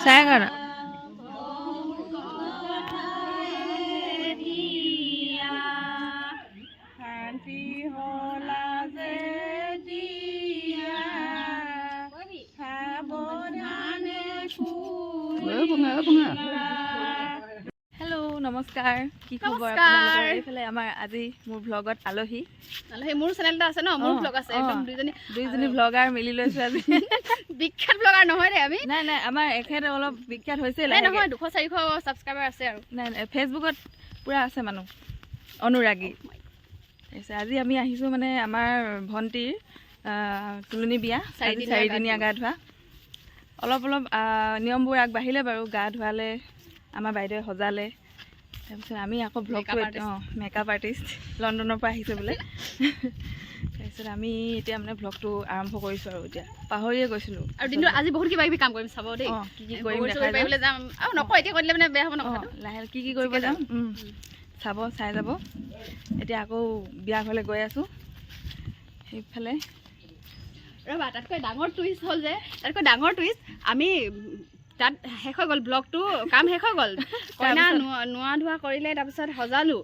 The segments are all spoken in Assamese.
চাই কৰা হেল্ল' নমস্কাৰ কি খবৰ আপোনালোকৰ এইফালে আমাৰ আজি মোৰ ব্লগত আলহী মোৰ চেনেলটা আছে ন মোৰ ব্লগ আছে একদম দুইজনী ব্লগাৰ মিলি লৈছো আজি বিখ্যাত ব্লগাৰ নহয় দে আমি নাই নাই আমাৰ এখেত অলপ বিখ্যাত হৈছে নহয় 200-400 সাবস্ক্ৰাইবাৰ আছে আৰু নাই নাই ফেচবুকত পুৰা আছে মানুহ অনুৰাগী আজি আমি আহিছো মানে আমাৰ ভণ্টিৰ তুলনি বিয়া 4 দিনীয়া গা ধোৱা অলপ অলপ নিয়মবোৰ আগবাঢ়িলে বাৰু গা ধোৱালে আমাৰ বাইদেৱে সজালে তাৰপিছত আমি আকৌ ব্লগ মেকআপ আৰ্টিষ্ট লণ্ডনৰ পৰা আহিছে বোলে তাৰপিছত আমি এতিয়া মানে ব্লগটো আৰম্ভ কৰিছোঁ আৰু এতিয়া পাহৰিয়ে গৈছিলোঁ আৰু দিনটো আজি বহুত কিবা কিবি কাম কৰিম চাব দেই কি কি কৰিম যাম আৰু নকয় এতিয়া কৰিলে মানে বেয়া হ'ব ন লাহে কি কৰিব যাম চাব চাই যাব এতিয়া আকৌ বিয়া ঘৰলৈ গৈ আছোঁ সেইফালে ৰবা তাতকৈ ডাঙৰ টুইষ্ট হ'ল যে আমি তাত শেষ হৈ গ'ল ব্লগটো কাম শেষ হৈ গ'ল কইনা নোৱা ধোৱা কৰিলে তাৰপিছত সজালো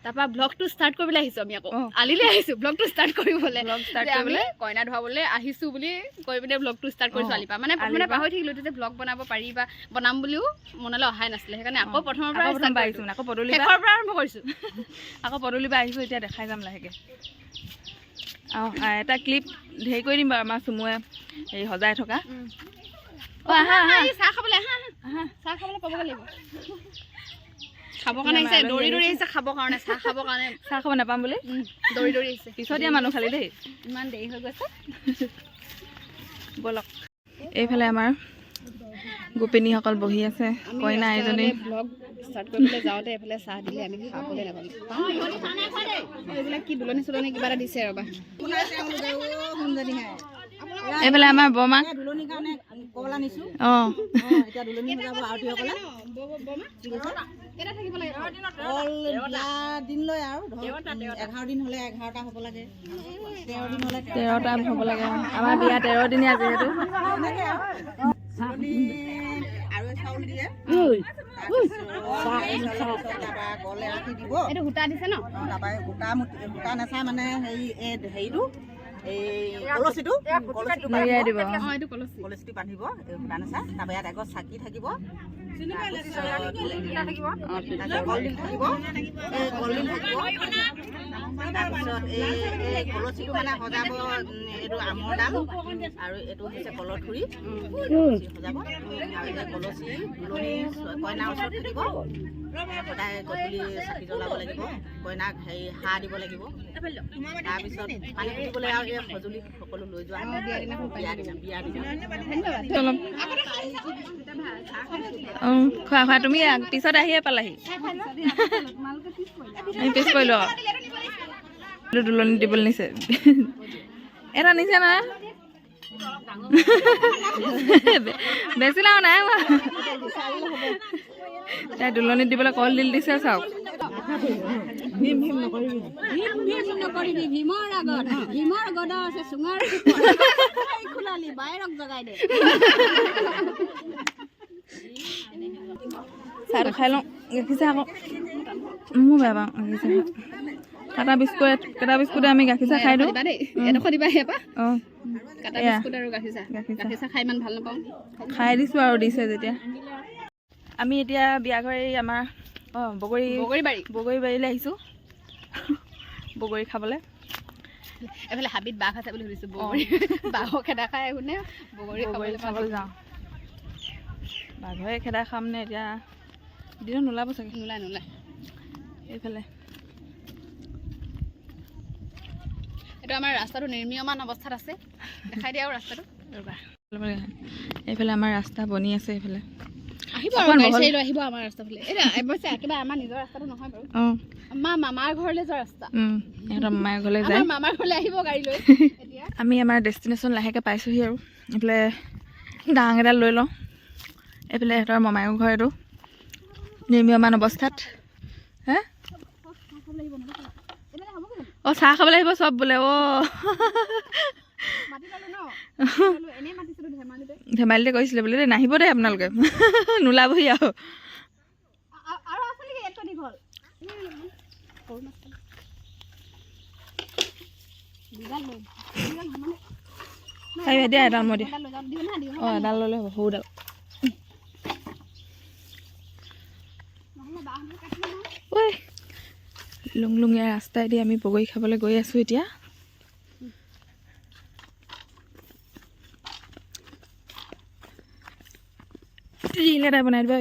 তাৰপৰা ব্লগটো ষ্টাৰ্ট কৰিবলৈ আহিছোঁ আমি আকৌ আলিলৈ আহিছোঁ ব্লগটো ষ্টাৰ্ট কৰিবলৈ আমি কইনা ধোৱাবলৈ আহিছোঁ বুলি কৈ পিনে ব্লগটো ষ্টাৰ্ট কৰিছোঁ আলিপা মানে প্ৰথমতে পাহৰি থাকিলোঁ যে ব্লগ বনাব পাৰি বা বনাম বুলিও মনলৈ অহাই নাছিলে সেইকাৰণে আকৌ প্ৰথমৰ পৰা আহিছোঁ আকৌ পদূলি আৰম্ভ কৰিছোঁ আকৌ পদূলি পৰা আহিছোঁ এতিয়া দেখাই যাম লাহেকৈ এটা ক্লিপ হেৰি কৰি দিম বাৰু আমাৰ চুমুৱে হেৰি সজাই থকা চাহ খাবলৈ পাবগৈ লাগিব খাবৰ কাৰণে আহিছে দৌৰি আহিছে খাবৰ কাৰণে চাহ খাব নাপাম বুলি দৌৰি আহিছে পিছত দিয়া মানুহ খালি দেই ইমান দেৰি হৈ গৈছে ব'লক এইফালে আমাৰ গোপিনীসকল বহি আছে কইনা এজনী ব্লগ ষ্টাৰ্ট কৰিবলৈ যাওঁতে এইফালে চাহ দিলে আমি খাবলৈ নাপালোঁ এইবিলাক কি দুলনি চুলনি কিবা এটা দিছে ৰ'বা এইফালে আমাৰ বৰমাক দিন লৈ আৰু 11 দিন হ'লে 11টা হ'ব লাগে 13 দিন হ'লে 13টা হ'ব লাগে আমাৰ বিয়া 13 দিনীয়া যিহেতু আৰু চাউল দিয়ে গলে ৰাখি দিব এইটো সূতা দিছে ন তাৰপৰা সূতা নাচাই মানে হেৰিটো কলচীটো মেৰিয়াই দিব কলচীটো বান্ধিব সূতা নাচাই তাৰপৰা ইয়াত আগত চাকি থাকিব কলডিল থাকিব তাৰপিছত এই কলচীটো মানে সজাব এইটো আমৰ ডাল আৰু এইটো হৈছে কলথুৰি সজাব আৰু এতিয়া কলচী তুলনি কইনাৰ ওচৰত থাকিব সদায় গধূলি চাকি জ্বলাব লাগিব কইনাক হেৰি হাঁহ দিব লাগিব তাৰপিছত পানী তুলিবলৈ আৰু এই সঁজুলি সকলো লৈ যোৱা বিয়া দিনা খোৱা তুমি পিছত আহিয়ে পালাহি আমি পিছ কৰিলোঁ দুলনি দিবলৈ নিছে এটা নিছে না বেছি লাও নাই তাই দুলনিত দিবলৈ কলডিল দিছে চাওক চাহটো খাই লওঁ গাখীৰ চাহ আকৌ মোৰ বেয়া পাওঁ গাখীৰ চাহ কাটা বিস্কুটে আমি গাখীৰ চাহ খাই দিওঁ খাই দিছোঁ আৰু দিছে যেতিয়া আমি এতিয়া বিয়া ঘৰ আমাৰ বগৰীবাৰীলৈ আহিছোঁ বগৰী খাবলৈ এইফালে হাবিত বাঘ আছে বুলি সুধিছোঁ বাঘৰ খেদা খাই শুনে বগৰী খাবলৈ যাওঁ বাঘৰে খেদা খাম নে এতিয়া দিনত নোলাব চাগে নোলায় এইফালে এইটো আমাৰ ৰাস্তাটো নিৰ্মীয়মান অৱস্থাত আছে দেখাই দিয়া আৰু ৰাস্তাটো এইফালে আমাৰ ৰাস্তা বনি আছে এইফালে আহিব আমাৰ ৰাস্তাফালে অৱশ্যে একেবাৰে আমাৰ নিজৰ ৰাস্তাটো নহয় বাৰু আমাৰ মামাৰ ঘৰলৈ যোৱা ৰাস্তা সিহঁতৰ মামাৰ ঘৰলৈ যায় মামাৰ ঘৰলৈ আহিব গাড়ী লৈ আমি আমাৰ ডেষ্টিনেশ্যন লাহেকৈ পাইছোঁহি আৰু এইফালে ডাঙৰ এডাল লৈ লওঁ এইফালে সিহঁতৰ মামায়ৰ ঘৰ এইটো নিৰ্মীয়মান অৱস্থাত হে চাহ খাবলৈ আহিব চব বোলে মাতি পালো ন এনেই মাতিছিলো ধেমালিতে ধেমালিতে কৈছিলে বোলে দেই নাহিব দেই আপোনালোকে নোলাবহি আৰু আৰু আছে নেকি এটা দীঘল দিয়া এডাল মই দিয়া অঁ এডাল ল'লে হ'ব সৰুডাল ঐ লুংলুঙীয়া ৰাস্তাইদি আমি বগৰী খাবলৈ গৈ আছোঁ এতিয়া ৰিল এটা বনাই দিবা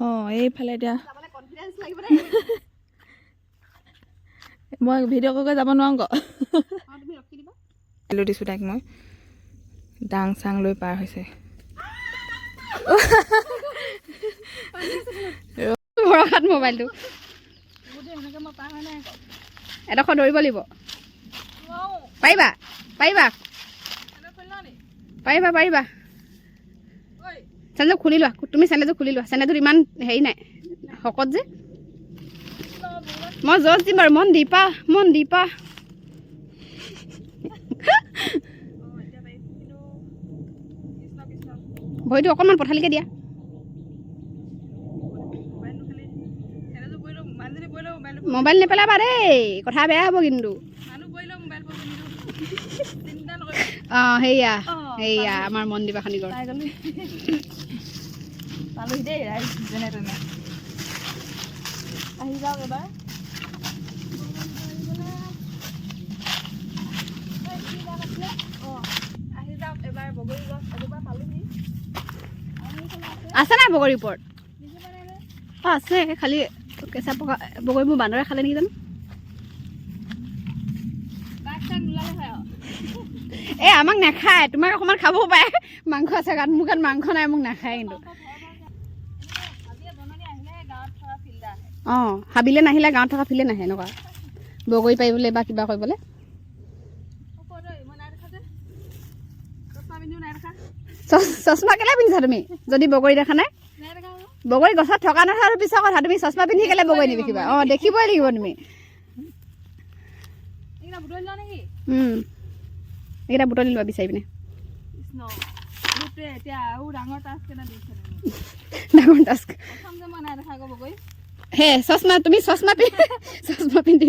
অঁ এইফালে এতিয়া মই ভিডিঅ' কৰি যাব নোৱাৰোঁ আকৌ দিছোঁ তাইক মই ডাং চাং লৈ পাৰ হৈছে ভৰসাত মোবাইলটো এডোখৰ দৌৰিব লাগিব পাৰিবা পাৰিবা পাৰিবা পাৰিবা চেণ্ডেলযোৰ খুলি লোৱা তুমি চেণ্ডেলযোৰ খুলি লোৱা চেণ্ডেলযোৰ ইমান হেৰি নাই শকত যে মই য'ত দিম বাৰু মন দি পা ভৰিটো অকণমান পথালিকৈ দিয়া মোবাইল নেপেলাবা দেই কথা বেয়া হ'ব কিন্তু অঁ সেয়া সেয়া আমাৰ মনদীপা খনিকৰ পালোহি দেই যেনে তেনে আহি যাওক এবাৰ আহি যাওক এবাৰ বগৰী গছ এজোপা পালোহি আছে নাই বগৰীৰ ওপৰত অঁ আছে খালি কেঁচা পকা বগৰীবোৰ বান্দৰে খালে নেকি জানো এই আমাক নাখায় তোমাক অকণমান খাবও পাৰে মাংস আছে গাত মোৰ গাত মাংস নাই মোক নাখায় কিন্তু অঁ হাবিলে নাহিলে গাঁৱত থকা ফিল্ডে নাহে এনেকুৱা বগৰী পাৰিবলৈ বা কিবা কৰিবলৈ চশমা কেলৈ পিন্ধিছা তুমি যদি বগৰী দেখা নাই বগৰী গছত থকা নথকাৰ পিছৰ কথা তুমি চশমা পিন্ধি কেলৈ বগৰী নিদেখিবা অঁ দেখিবই লাগিব তুমি এইকেইটা বুটলি লোৱা বিচাৰি পিনে ডাঙৰ টাস্ক হে চশমা তুমি চশমা পিন্ধি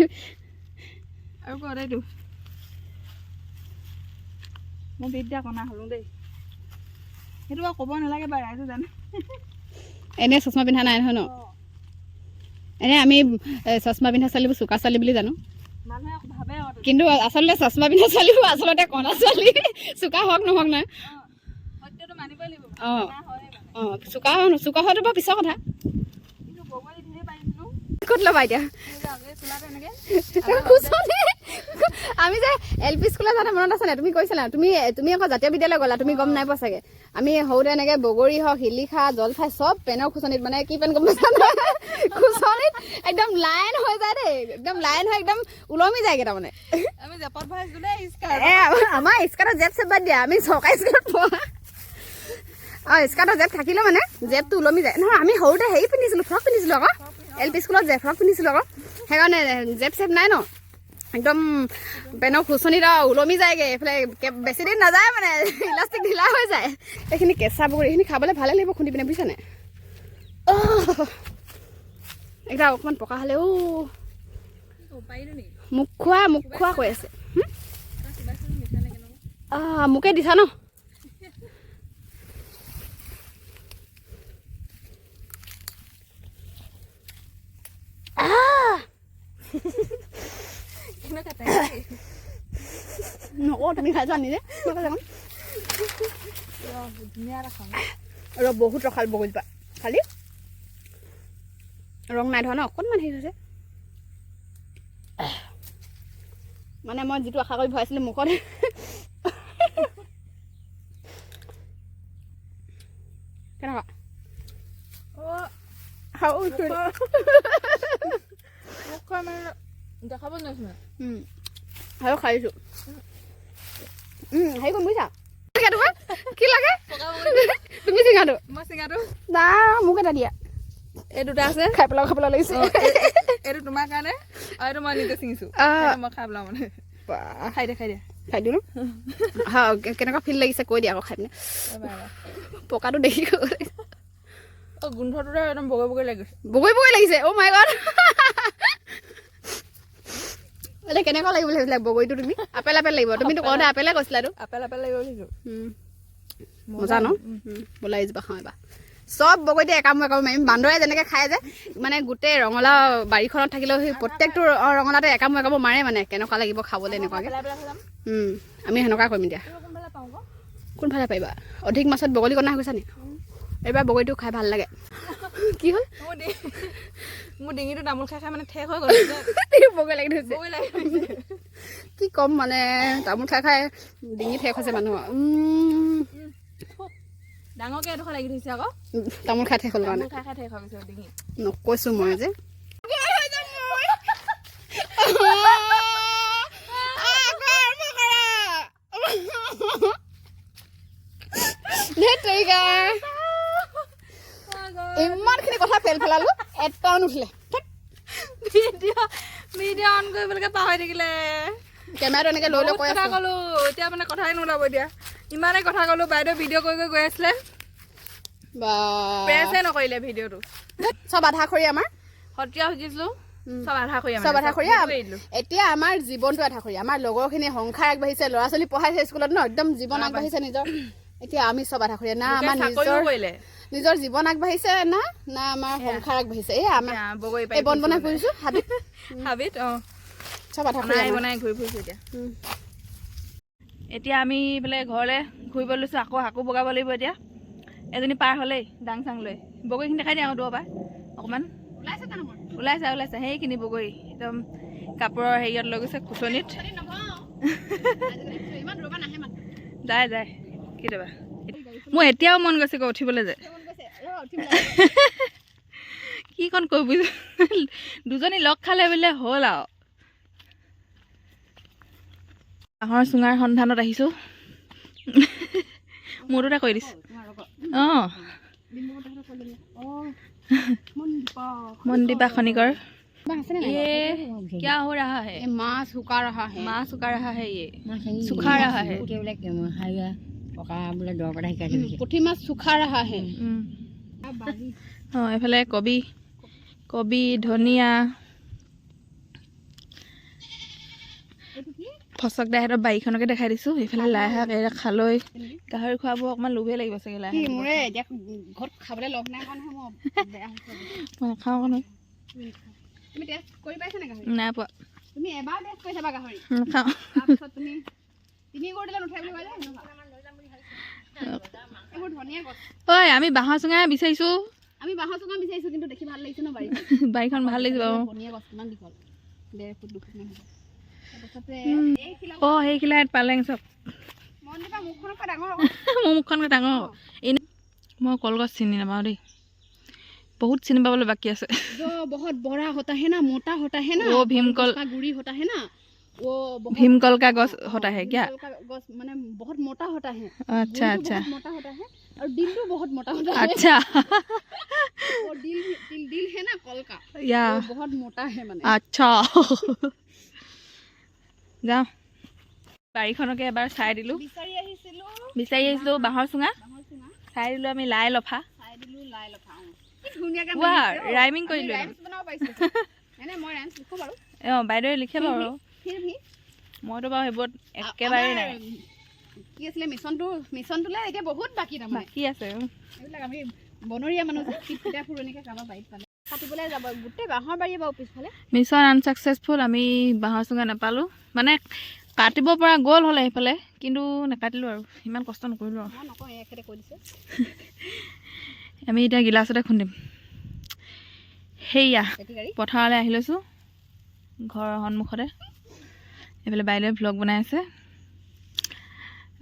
আৰু কৰেইতো মই বিদ্যা কণা হ'লোঁ দেই সেইটো বাৰু ক'ব নালাগে বাৰু ৰাইজে জানে এনেই চশমা পিন্ধা নাই নহয় ন এনেই আমি চশমা পিন্ধা ছোৱালীবোৰ চোকা ছোৱালী বুলি জানো কিন্তু আচলতে চশমা পিন্ধা ছোৱালীবোৰ আচলতে কণা ছোৱালী চোকা হওক নহওক নাই অঁ অঁ চোকা হোৱাটো বাৰু পিছৰ কথা ক'ত ল'বা এতিয়া আমি যে LP স্কুলত যাওঁতে মনত আছে নাই তুমি কৈছিলা তুমি আকৌ জাতীয় বিদ্যালয় গ'লা তুমি গম নাই পোৱা চাগে আমি সৰুতে এনেকৈ বগৰী হওক শিলিখা জলফাই চব পেনৰ খুচনিত মানে কি পেন গম পাইছা খুচনিত একদম লাইন হৈ যায় দেই একদম লাইন হৈ একদম ওলমি যায়গৈ তাৰমানে আমাৰ স্কাৰ্টৰ জেপ চেপ বাদ দিয়া আমি চৰকাৰী স্কুলত পঢ়া অঁ স্কাৰ্টৰ জেপ থাকিলেও মানে জেপটো ওলমি যায় নহয় আমি সৰুতে হেৰি পিন্ধিছিলোঁ ফ্ৰক পিন্ধিছিলোঁ আকৌ LP স্কুলত যে ফ্ৰক পিন্ধিছিলোঁ আকৌ সেইকাৰণে জেপ চেপ নাই ন একদম পেনৰ খুচনিত ওলমি যায়গৈ এইফালে বেছি দিন নাযায় মানে ইলাষ্টিক ঢিলা হৈ যায় এইখিনি কেঁচা বগৰী এইখিনি খাবলৈ ভালে লাগিব খুন্দি পিনে বুজিছানে এইকেইটা অকণমান পকা হ'লে মোক খোৱা কৈ আছে মোকে দিছা ন তুমি খাই যোৱা নিজে বহুত ৰখাল বগৰীজোপা খালি ৰং নাই ধৰা ন অকণমান হেৰি হৈছে মানে মই যিটো আশা কৰি ভৰাইছিলোঁ মুখত কেনেকুৱা দেখাব নোৱাৰিছোঁ আৰু খাইছোঁ হেৰি কৰিম বুজিছা কি লাগে তুমি চিঙাটো মই চিঙাটো না মোক এটা দিয়া এই দুটা আছে খাই পেলাব লাগিছে এইটো তোমাৰ কাৰণে আৰু এইটো মই নিজে ছিঙিছো মই খাই পেলাওঁ মানে খাই দিয়া খাই দিওঁ হা কেনেকুৱা ফিল লাগিছে কৈ দিয়া আকৌ খাই পিনে পকাটো দেখি গোন্ধটো একদম বগৈ লাগিছে লাগিছে অ' মাই গড এতিয়া কেনেকুৱা লাগিব ভাবিছিলা বগৰীটো তুমি আপেল লাগিব তুমিতো কওঁতে আপেলে কৈছিলা আপেল লাগিব বুলিছো মজা ন ব'লা এইজোপা খাওঁ এবাৰ চব বগৰীতে একাম মাৰিম বান্দৰে যেনেকৈ খায় যে মানে গোটেই ৰঙালাও বাৰীখনত থাকিলেও সেই প্ৰত্যেকটো ৰঙালাওতে একাম মাৰে মানে কেনেকুৱা লাগিব খাবলৈ এনেকুৱাকৈ আমি সেনেকুৱা কৰিম এতিয়া কোনফালে পাৰিবা অধিক মাছত বগলী কণা হৈ গৈছা নি এইবাৰ বগৰীটো খাই ভাল লাগে কি হ'ল মোৰ ডিঙিটো তামোল খাই মানে ঠেক হৈ গ'ল বগৰী লাগি ধৰিছে কি ক'ম মানে তামোল খাই ডিঙি ঠেক হৈছে মানুহৰ ডাঙৰকৈ এডোখৰ লাগি ধৰিছে আকৌ তামোল খাই ঠেক হ'ল কাৰণে খাই ঠেক হৈ গৈছে ডিঙি নকৈছোঁ মই যে ইমানখিনি কথা পেলালো এটাও নুঠিলে ভিডিঅ' অন কৰিবলৈকে পাহৰি থাকিলে কেমেৰাটো এনেকৈ লৈ লৈ কৈ কথা ক'লো এতিয়া মানে কথাই নোলাব এতিয়া ইমানেই কথা ক'লো বাইদেউ ভিডিঅ' কৰি গৈ আছিলে প্ৰেছে নকৰিলে ভিডিঅ'টো চব আধা খৰি আমাৰ সত্ৰীয়া শিকিছিলো চব আধা কৰি এতিয়া আমাৰ জীৱনটো আধা কৰি আমাৰ লগৰখিনি সংসাৰ আগবাঢ়িছে ল'ৰা ছোৱালী পঢ়াইছে স্কুলত ন একদম জীৱন আগবাঢ়িছে নিজৰ এতিয়া আমি চব আধা কৰি না আমাৰ নিজৰ জীৱন আগবাঢ়িছে না আমাৰ সংসাৰ আগবাঢ়িছে এই আমাৰ এই বন বনাই ফুৰিছোঁ হাবিত চব আধা কৰি বনাই ঘূৰি ফুৰিছোঁ এতিয়া আমি বোলে ঘৰলৈ ঘূৰিব লৈছোঁ আকৌ বগাব লাগিব এতিয়া এজনী পাৰ হ'লেই ডাং চাং লৈ বগৰীখিনি দেখাই দিয়া আকৌ দূৰৰ পৰা অকণমান ওলাইছে সেইখিনি বগৰী একদম কাপোৰৰ হেৰিয়ত লৈ গৈছে খুটনিত যায় কেতিয়াবা মোৰ এতিয়াও মন গৈছে আকৌ উঠিবলৈ যে কি কণ কৈ বুজি দুজনী লগ খালে বোলে হ'ল আৰু বাঁহৰ চুঙাৰ সন্ধানত আহিছোঁ মোৰতো এটা কৈ দিছোঁ মনদীপা খনিকৰ ये क्या हो रहा है माँ सुखा रहा है ये सुखा रहा है पुठी माछ सुखा रहा है এইফালে কবি ধনিয়া ফচক দাইহঁতৰ বাৰীখনকে দেখাই দিছোঁ এইফালে লাই শাক এৰা খালৈ গাহৰি খোৱাবোৰ অকণমান লোভে লাগিব চাগে লাই শাক ঘৰত খাবলৈ লগ নাই মই খাওঁ নহয় তুমি টেষ্ট কৰি পাইছা নে গাহৰি নাই পোৱা তুমি এবাৰ টেষ্ট কৰি চাবা গাহৰি খাওঁ তাৰপিছত তুমি কৰি দিলে নুঠাই বুলি কয় এইবোৰ ধনিয়া গছ ঐ আমি বাঁহৰ চুঙা বিচাৰিছোঁ কিন্তু দেখি ভাল লাগিছে ন বাৰীখন ভাল লাগিছে বাৰু ধনিয়া গছ কিমান দীঘল 1.5 ফুট 2 ফুট মান হ'ব সেইখিলা পালেং চব মোৰ মুখখনকৈ ডাঙৰ মই কলগছ চিনি নাপাওঁ দেই बहुत চিনি পাবলৈ বাকী আছে जो बहुत बड़ा होता है ना मोटा होता है ना वो भीमकल का गुड़ी होता है ना वो भीमकल का गस होता है क्या गस माने बहुत मोटा होता है अच्छा बहुत मोटा होता है और दिल भी बहुत मोटा होता है अच्छा वो दिल है ना कल का या वो बहुत मोटा है माने अच्छा যাওঁ বাৰীখনকে এবাৰ চাই দিলোঁ বিচাৰি আহিছিলোঁ বাঁহৰ চুঙা চাই দিলোঁ আমি লাই লফা ৰাইমিং কৰিলোঁ বাইদেৱে লিখে বাৰু মইতো বাৰু সেইবোৰত একেবাৰে নাই কি আছিলে মিছনটোলে এতিয়া বহুত বাকী আছে এইবিলাক আমি বনৰীয়া মানুহ পুৰণিকৈ কাৰোবাৰ বাৰীত পালে কাটিবলৈ যাব গোটেই বাঁহৰ বাৰী বাৰু পিছফালে মিছন আনচাকচেছফুল আমি বাঁহৰ চুঙা নাপালোঁ মানে কাটিব পৰা গ'ল হ'লে সেইফালে কিন্তু নাকাটিলোঁ আৰু ইমান কষ্ট নকৰিলোঁ আৰু আমি এতিয়া গিলাচতে খুন্দিম সেয়া পথাৰলৈ আহি লৈছোঁ ঘৰৰ সন্মুখতে এইফালে বাইদেৱে ভ্লগ বনাই আছে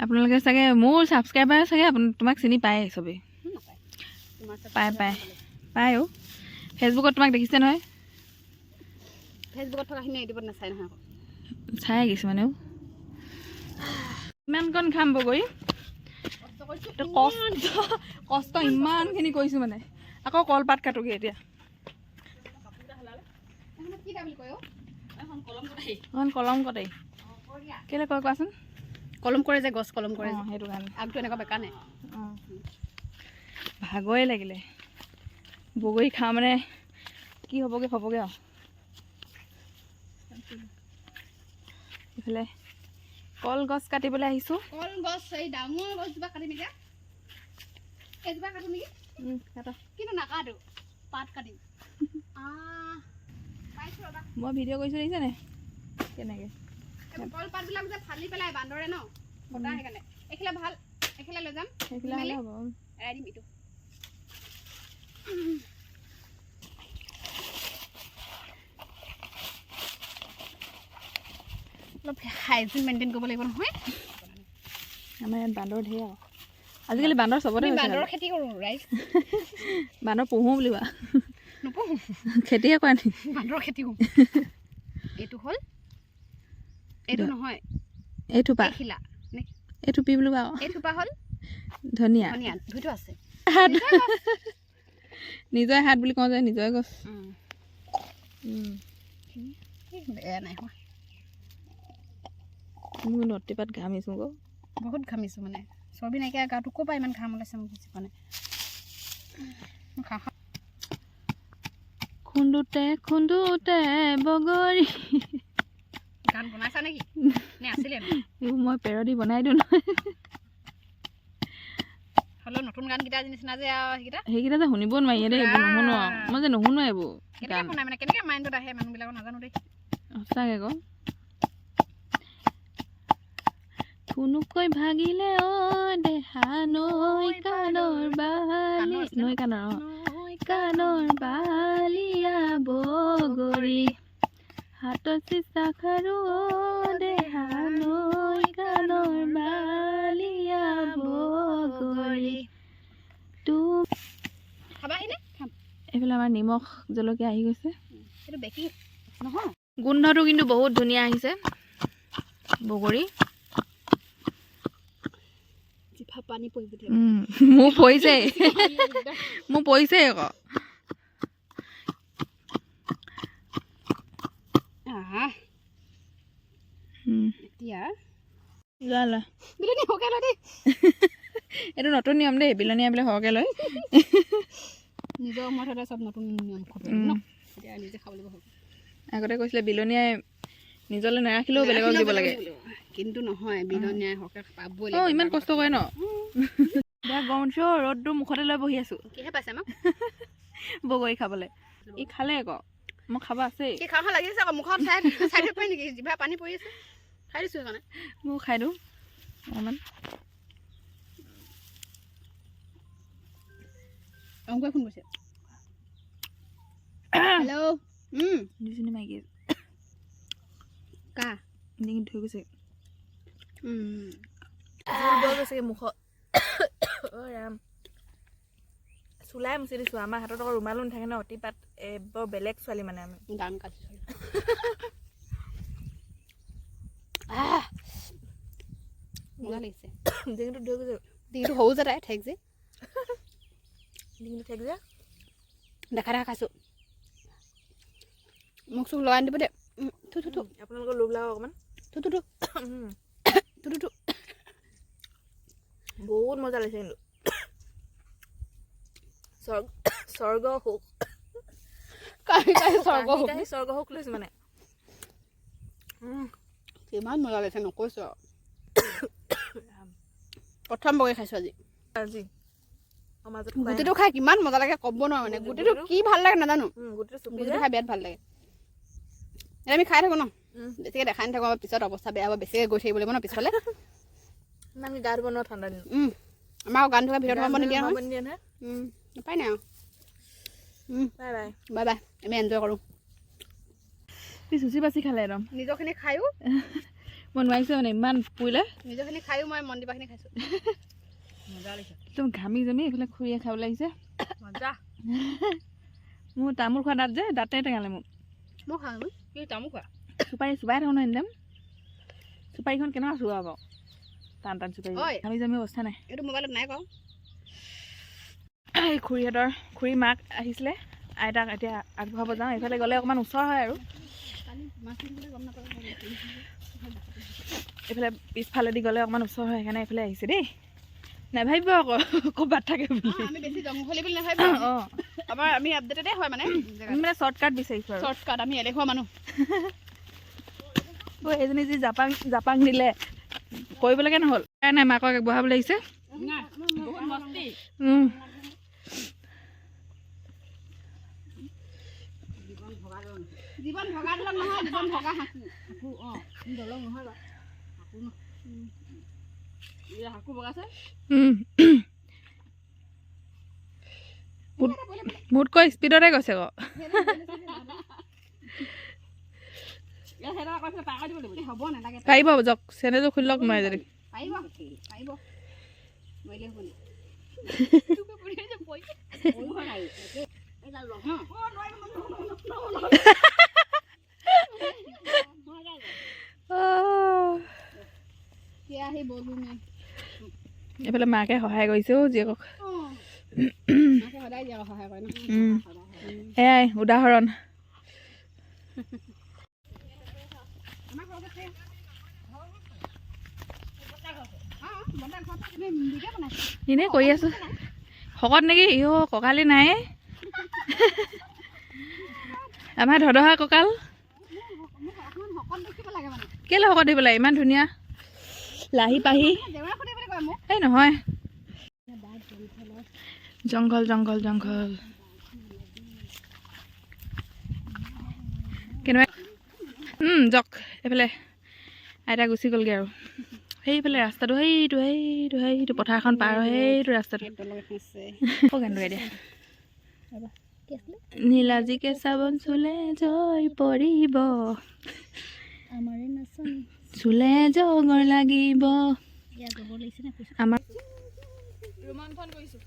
আপোনালোকে চাগে মোৰ ছাবস্ক্ৰাইবাৰ চাগে তোমাক চিনি পায় চবেই পায় অ' ফেচবুকত তোমাক দেখিছে নহয় ফেচবুকত থকাখিনি ইউটিউবত নাচায় নহয় চাই কিছুমানেও ইমানকণ খাম বগৰী কষ্ট ইমানখিনি কৰিছোঁ মানে আকৌ কলপাত কাটোগৈ এতিয়া কি বুলি কয় এখন কলম কটাই এখন কলম কটাই কেলৈ কয় কোৱাচোন কলম কৰে যে গছ কলম কৰে অঁ সেইটো কাৰণে আগটো এনেকুৱা বেকা নাই অঁ ভাগৰে লাগিলে বগৰী খাওঁ মানে কি হ'বগৈ আৰু এইফালে কলগছ কাটিবলৈ আহিছোঁ কলগছ এই ডাঙৰ গছজোপা কাটিম এতিয়া এজোপা কাটো নেকি কিন্তু নাকাটো পাত কাটিম পাইছোঁ ৰ'বা মই ভিডিঅ' কৰিছোঁ দেখিছেনে কেনেকৈ কলপাতবিলাক যে ফালি পেলাই বান্দৰে ন বতাহ সেইকাৰণে এইখিলা ভাল এইখিলা লৈ যাম সেইফালে হ'লে হ'ব এৰাই দিম এইটো অলপ হাইজিন মেইনটেইন কৰিব লাগিব নহয় আমাৰ ইয়াত বান্দৰ ধেৰ আৰু আজিকালি বান্দৰ চবতে হৈছে বান্দৰৰ খেতি কৰোঁ ৰাইজ বান্দৰ পুহোঁ বুলি কোৱা নপঢ়োঁ খেতিহে কৰা নেকি বান্দৰৰ খেতি কৰোঁ এইটো হ'ল এইটো নহয় এই থোপা এইখিলা এই থুপি বুলি কোৱা এই থোপা হ'ল ধনিয়া ধনিয়া ধুইটো আছে হাত নিজৰে হাত বুলি কওঁ যে নিজৰে গছ বেয়া নাই হোৱা মোৰ নতিপাত ঘামিছোঁ আকৌ বহুত ঘামিছোঁ মানে চৰ্বি নাইকিয়া গাটো ক'ৰ পৰা ইমান ঘাম ওলাইছে মোক বুজি পোৱা নাই খুন্দোতে খুন্দোতে বগৰী গান বনাইছা নেকি নে আছিলে এইবোৰ মই পেৰডি বনাই দিওঁ নহয় হ'লেও নতুন গানকেইটা নিচিনা যে আৰু সেইকেইটা যে শুনিব নোৱাৰি দেই এইবোৰ নুশুনো আৰু মই যে নুশুনো এইবোৰ কেনেকৈ শুনাই মানে কেনেকৈ মাইণ্ডত আহে মানুহবিলাকৰ নাজানো দেই সঁচাকৈ আকৌ কোনোকৈ ভাগিলে দেহা নৈ কাণৰ বালি নৈ কাণৰ বালিয়া বগৰী হাতত চিচা খাৰু দেহা নৈ কাণৰ বালিয়া বগৰী খাবাহিনে খাম এইফালে আমাৰ নিমখ জলকীয়া আহি গৈছে এইটো বেকিং নহয় গোন্ধটো কিন্তু বহুত ধুনীয়া আহিছে বগৰী পানী পৰিব মোৰ পৰিছেই মোৰ পৰিছেই আকৌ এতিয়া লোৱা বিলনী সৰহকৈ লয় দেই এইটো নতুন নিয়ম দেই বিলনীয়া বোলে সৰহকৈ লয় নিজৰ মতে চব নতুন নিয়ম খবৰ ন এতিয়া নিজে খাব লাগিব আগতে কৈছিলে বিলনীয়াই নিজলৈ নাৰাখিলেও বেলেগক দিব লাগে কিন্তু নহয় বিলনীয়াই সৰহকৈ পাবই অঁ ইমান কষ্ট কৰে ন বেয়া গৰম উঠিছে ৰ'দটো মুখতে লৈ বহি আছোঁ কিহে পাইছে আমাক বগৰী খাবলৈ ই খালে আকৌ মই খাব আছেই কি খাওঁ লাগিছে আকৌ মুখত চাই চাই দিব পাৰি নেকি জিভা পানী পৰি আছে খাই দিছোঁ সেইকাৰণে মই খাই দিওঁ অকণমান অংকুৰে ফোন কৰিছে হেল্ল' দুজনী মাইকী কা ডিঙিত ধুই গৈছে গৈছেগৈ মুখত ৰাম চুলাই মুচি দিছোঁ আমাৰ হাতত আকৌ ৰুমালো নাথাকে ন অতিপাত বৰ বেলেগ ছোৱালী মানে আমি গান কাটিছোঁ মজা লাগিছে ডিঙিটো ধুই গৈছে ডিঙিটো সৰু যে তাই ঠেক যে ডিঙিটো ঠেক যে দেখা খাইছোঁ মোক চুক লগাই দিব দে আপোনালোকৰ লোভ লাগক অকণমান বহুত মজা লাগিছে কিন্তু স্বৰ্গ সুখ স্বৰ্গ সুখ লৈছোঁ মানে কিমান মজা লাগিছে নকৈছোঁ আৰু প্ৰথম বগৰী খাইছোঁ আজি গুটিটো খাই কিমান মজা লাগে ক'ব নোৱাৰো মানে গুটিটো কি ভাল লাগে নাজানো গুটিটো খাই বিৰাট ভাল লাগে এতিয়া আমি খাই থাকোঁ ন বেছিকৈ দেখাই নাথাকোঁ আমাৰ পিছত অৱস্থা বেয়া হ'ব বেছিকৈ গৈ থাকিব লাগিব ন পিছফালে আমি গা ধুব নোৱাৰোঁ ঠাণ্ডা দিন আমাৰ গান ধোৱা ভিতৰত সোমাব নিদিয়া নহয় নাপায় নাই আৰু বাই বাই বাই বাই আমি এনজয় কৰোঁ চুচি বাচি খালে একদম নিজৰখিনি খায়ো মই নোৱাৰিছোঁ মানে ইমান পুৰিলে নিজৰখিনি খায়ো মই মন্দিৰপাখিনি খাইছোঁ মজা লাগিছে একদম ঘামি জামি এইফালে খুৰীয়ে খাবলৈ আহিছে মজা মোৰ তামোল খোৱা দাঁত যে দাঁতে টেঙালে মোক মই খাওঁ কি তামোল খোৱা চুপাৰী চুবাই থাকোঁ ন একদম চুপাৰীখন কেনেকুৱা চুবা বাৰু টান টান চুপাৰী ঘামি জামি অৱস্থা নাই এইটো মোবাইলত নাই কওঁ খুৰী মাক আহিছিলে, আইতাক এতিয়া আগবঢ়াব যাওঁ। এইফালে গ'লে অকণমান ওচৰ হয় আৰু এইফালে পিছফালেদি গ'লে অকণমান ওচৰ হয়, সেইকাৰণে এইফালে আহিছে দেই। নাভাবিব আকৌ ক'ৰবাত থাকে বুলি। আমি বেছি জংঘলী বুলি নাভাবিব। অঁ আমাৰ আমি আপডেটেডে হয় মানে আমি মানে শ্বৰ্টকাট বিচাৰিছোঁ আৰু। শ্বৰ্টকাট, আমি এলেহুৱা মানুহ। এইজনী যি জাপাং দিলে কৰিবলৈকে নহ'ল, নাই মাকক আগবঢ়াবলৈ আহিছে। বহুত মস্তি। জীৱন ভগা দলং নহয়, জীৱন ভগা হাকু। দলং নহয় বা হাকু বগাইছে। মোতকৈ স্পীডতে গৈছে আকৌ। পাৰিব যাওক, চেনেলটো খুলি লওক মই যদি এইফালে মাকে সহায় কৰিছে অ' জীয়েকক। সেয়াই উদাহৰণ। এনেই কৰি আছো। শকত নেকি ইহ কঁকালি নাই আমাৰ ধদহা কঁকাল। কেলে শকত দিব লাগে, ইমান ধুনীয়া লাহি পাহি। এই নহয়, জংঘল জংঘল জংঘল কেনেকুৱা। যাওক এইফালে আইতা গুচি গ'লগৈ আৰু সেইফালে ৰাস্তাটো সেইটো পথাৰখন পাৰ হয়, সেইটো ৰাস্তাটো কেনেকৈ দিয়া। নীলাজিকে চাবোন চুলে জয় পৰিব, চুলে জগৰ লাগিব। আমাৰ ৰোমন্থন কৰিছোঁ।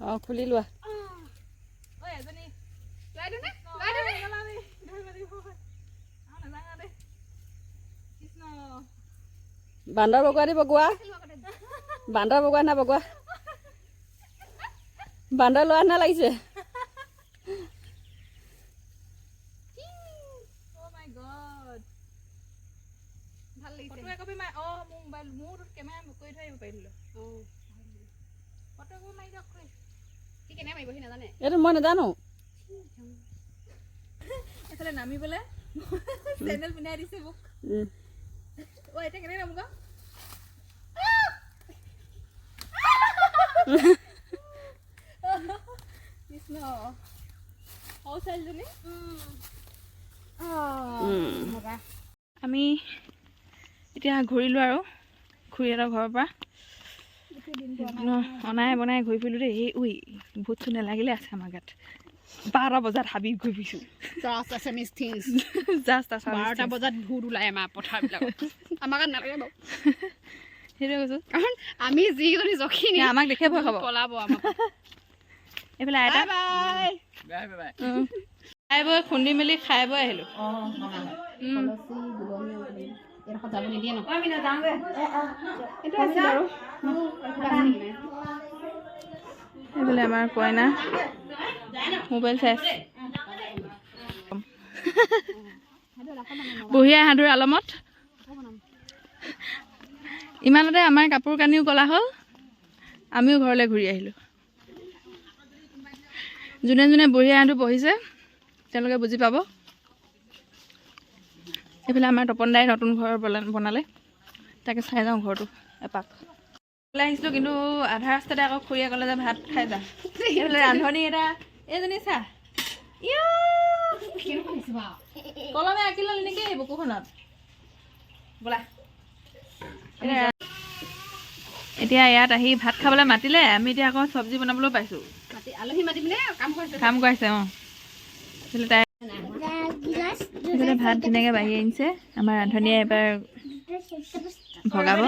অঁ খুলি লোৱা। বান্দৰ বগোৱা দি বগোৱা, বান্দৰ বগোৱা না বগোৱা, বান্দৰ লোৱা নিচিনা লাগিছে। এইটো মই নাজানো। এইফালে নামিবলে চেণ্ডেল পিন্ধাই দিছে মোক। এতিয়া কেনেকৈ নামো কা কৃষ্ণ সৌ ছোৱালীজনী। আমি এতিয়া ঘূৰিলোঁ আৰু খুৰীহঁতৰ ঘৰৰ পৰা অনাই বনাই ঘূৰি ফুৰিলোঁ দেই। এই ভূত চোট নেলাগিলে আছে আমাৰ গাত। 12 বজাত হাবি ঘূৰি ফুৰিছোঁ। জাষ্ট 12টা বজাত ভূত ওলাই আমাৰ পথাৰবিলাকত। আমাৰ গাত নালাগে বাৰু, সেইটোৱে কৈছোঁ। কাৰণ আমি যিজনী জখিনী আমাক দেখে ভয় খাব, পলাব আমাৰ। এইফালে আইতা খাই বৈ খুন্দি মেলি খাই বৈ আহিলোঁ। যাব নিদিয়ে ন। এইফালে আমাৰ কইনা মোবাইল চাই আছে। বুঢ়ী আই সাধুৰ আলমত ইমানতে আমাৰ কাপোৰ কানিও কলা হ'ল, আমিও ঘৰলৈ ঘূৰি আহিলোঁ। যোনে যোনে বুঢ়ী আই সাধু পঢ়িছে তেওঁলোকে বুজি পাব। এইফালে আমাৰ তপন দাই নতুন ঘৰ বনালে, তাকে চাই যাওঁ ঘৰটো এপাক। ওলাই আহিছিলোঁ কিন্তু আধা ৰাস্তাতে আকৌ খুৰীয়ে ক'লে যে ভাত খাই যাম। এইফালে ৰান্ধনি এটা এইজনী চা কলমে আঁকি ল'লি নেকি বুকুখনত বোলা। এতিয়া ইয়াত আহি ভাত খাবলৈ মাতিলে, আমি এতিয়া আকৌ চব্জি বনাবলৈও পাইছোঁ। আলহী মাতি পিনে কাম কৰাইছে। অঁ তাই ভাত ধুনীয়াকৈ বাঢ়ি আনিছে। আমাৰ ৰান্ধনীয়ে এবাৰ ভগাব।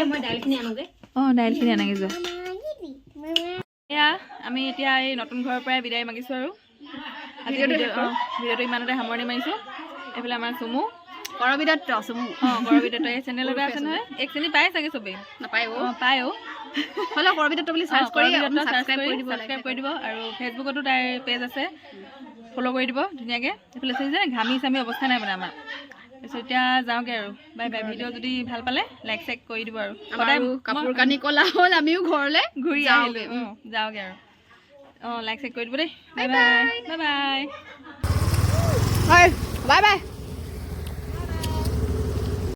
অঁ দাইলখিনি আনাগৈ যোৱা। এয়া আমি এতিয়া এই নতুন ঘৰৰ পৰাই বিদায় মাগিছোঁ আৰু আজি ভিডিঅ'টো ইমানতে সামৰণি মাৰিছোঁ। এইফালে আমাৰ চুমু কৰবিদত আছো মোৰ অঁ কৰবিদত এই চেনেলতে আছে নহয় এক চিনি পাই চাগে চবেই নাপায় অঁ পায় হ'লেও কৰবিদত বুলি চাৰ্চ কৰি ছাবস্ক্ৰাইব কৰি দিব আৰু ফেচবুকতো তাইৰ পেজ আছে ফ'ল' কৰি দিব ধুনীয়াকৈ এইফালে চাই যে ঘামি চামি অৱস্থা নাই মানে আমাৰ তাৰপিছত এতিয়া যাওঁগৈ আৰু বাই বাই ভিডিঅ' যদি ভাল পালে লাইক চাইক কৰি দিব আৰু সদায় কাপোৰ কানি ক'লা হ'ল আমিও ঘৰলৈ ঘূৰি আহিলোঁ যাওঁগৈ আৰু অঁ লাইক চাইক কৰি দিব দেই বাই বাই বাই বাই হয় বাই বাই